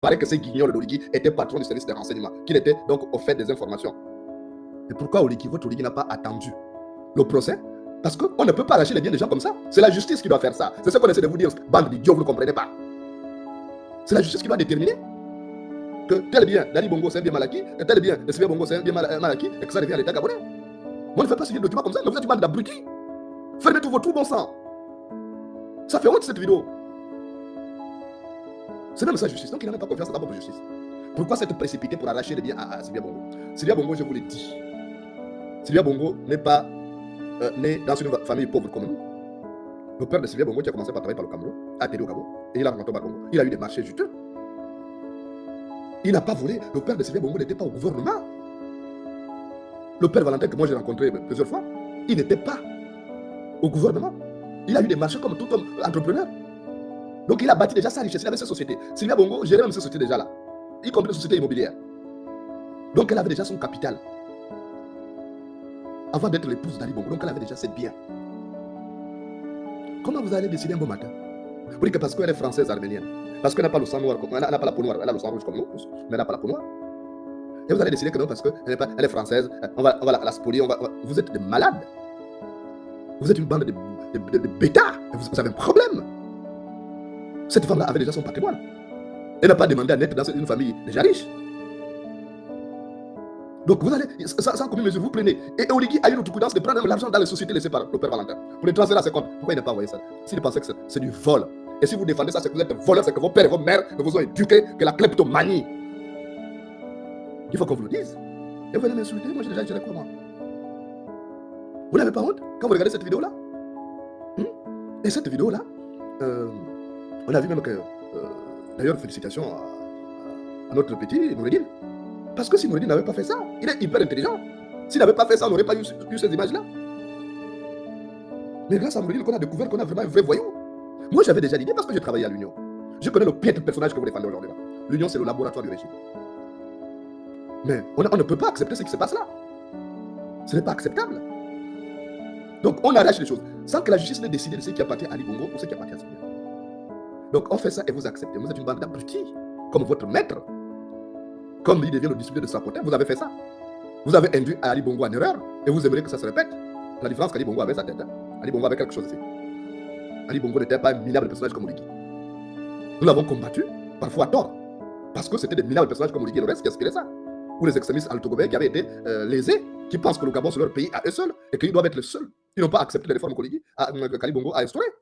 paraît que ce guignol d'Oligui était patron du service de renseignement, qu'il était donc au fait des informations. Et pourquoi Oligui, votre Oligui n'a pas attendu le procès? Parce qu'on ne peut pas lâcher les biens des gens comme ça. C'est la justice qui doit faire ça. C'est ce qu'on essaie de vous dire, bande d'idiots, vous ne comprenez pas. C'est la justice qui doit déterminer que tel bien d'Ali Bongo c'est un bien mal acquis, que tel bien de Sylvia Bongo c'est un bien mal acquis, et que ça revient à l'État gabonais. Moi, ne faites pas signer de documents comme ça, mais vous êtes une bande d'abrutis. Fermez tout votre trou, bon sang. Ça fait honte cette vidéo. C'est même sa justice. Donc il n'a même pas confiance en sa propre justice. Pourquoi s'être précipité pour arracher les biens à Sylvia Bongo? Sylvia Bongo, je vous l'ai dit, Sylvia Bongo n'est pas né dans une famille pauvre comme nous. Le père de Sylvia Bongo, qui a commencé par travailler par le Cameroun, a atterri au Gabon, et il a rencontré au Congo. Il a eu des marchés juteux. Il n'a pas volé. Le père de Sylvia Bongo n'était pas au gouvernement. Le père Valentin, que moi j'ai rencontré plusieurs fois, il n'était pas au gouvernement. Il a eu des marchés comme tout homme entrepreneur. Donc il a bâti déjà sa richesse, il avait sa société. Sylvia Bongo gérait même sa société déjà là, y compris la société immobilière. Donc elle avait déjà son capital. Avant d'être l'épouse d'Ali Bongo, donc elle avait déjà ses biens. Comment vous allez décider un bon matin? Vous dites que parce qu'elle est française arménienne, parce qu'elle n'a pas le sang noir, elle n'a pas la peau noire, elle a le sang rouge comme nous tous, mais elle n'a pas la peau noire. Et vous allez décider que non, parce qu'elle est française, on va la spolier, vous êtes des malades. Vous êtes une bande de bêtas, vous avez un problème. Cette femme-là avait déjà son patrimoine. Elle n'a pas demandé à naître dans une famille déjà riche. Donc vous allez, sans commune mesure, vous prenez. Et Oligui a eu notre prudence de prendre l'argent dans les sociétés laissées par le père Valentin pour les transférer à ses comptes. Pourquoi il n'a pas envoyé ça? S'il pensait que c'est du vol. Et si vous défendez ça, c'est que vous êtes voleur, c'est que vos pères et vos mères vous ont éduqué que la kleptomanie. Il faut qu'on vous le dise. Et vous allez m'insulter, moi j'ai déjà géré quoi moi? Vous n'avez pas honte quand vous regardez cette vidéo-là? Et cette vidéo-là, on a vu même que, d'ailleurs, félicitations à notre petit Noureddin. Parce que si Noureddin n'avait pas fait ça, il est hyper intelligent. S'il n'avait pas fait ça, on n'aurait pas eu ces images-là. Mais grâce à Noureddin, qu'on a découvert qu'on a vraiment un vrai voyou. Moi, j'avais déjà l'idée parce que j'ai travaillé à l'Union. Je connais le piètre personnage que vous défendez aujourd'hui. L'Union, c'est le laboratoire du régime. Mais on ne peut pas accepter ce qui se passe là. Ce n'est pas acceptable. Donc, on arrache les choses sans que la justice n'ait décidé de ce qui appartient à Ali Bongo ou ce qui appartient à Sylvia. Donc, on fait ça et vous acceptez. Vous êtes une bande d'abrutis, comme votre maître. Comme il devient le disciple de Sapotin, vous avez fait ça. Vous avez induit Ali Bongo en erreur et vous aimeriez que ça se répète. La différence qu'Ali Bongo avait sa tête. Ali Bongo avait quelque chose ici. Ali Bongo n'était pas un minable personnage comme Oligui. Nous l'avons combattu, parfois à tort, parce que c'était des minables personnages comme Oligui et le reste qui aspiraient ça. Ou les extrémistes altogobais qui avaient été lésés, qui pensent que le Gabon c'est leur pays à eux seuls et qu'ils doivent être les seuls. Ils n'ont pas accepté les réformes qu'Ali Bongo a instaurées.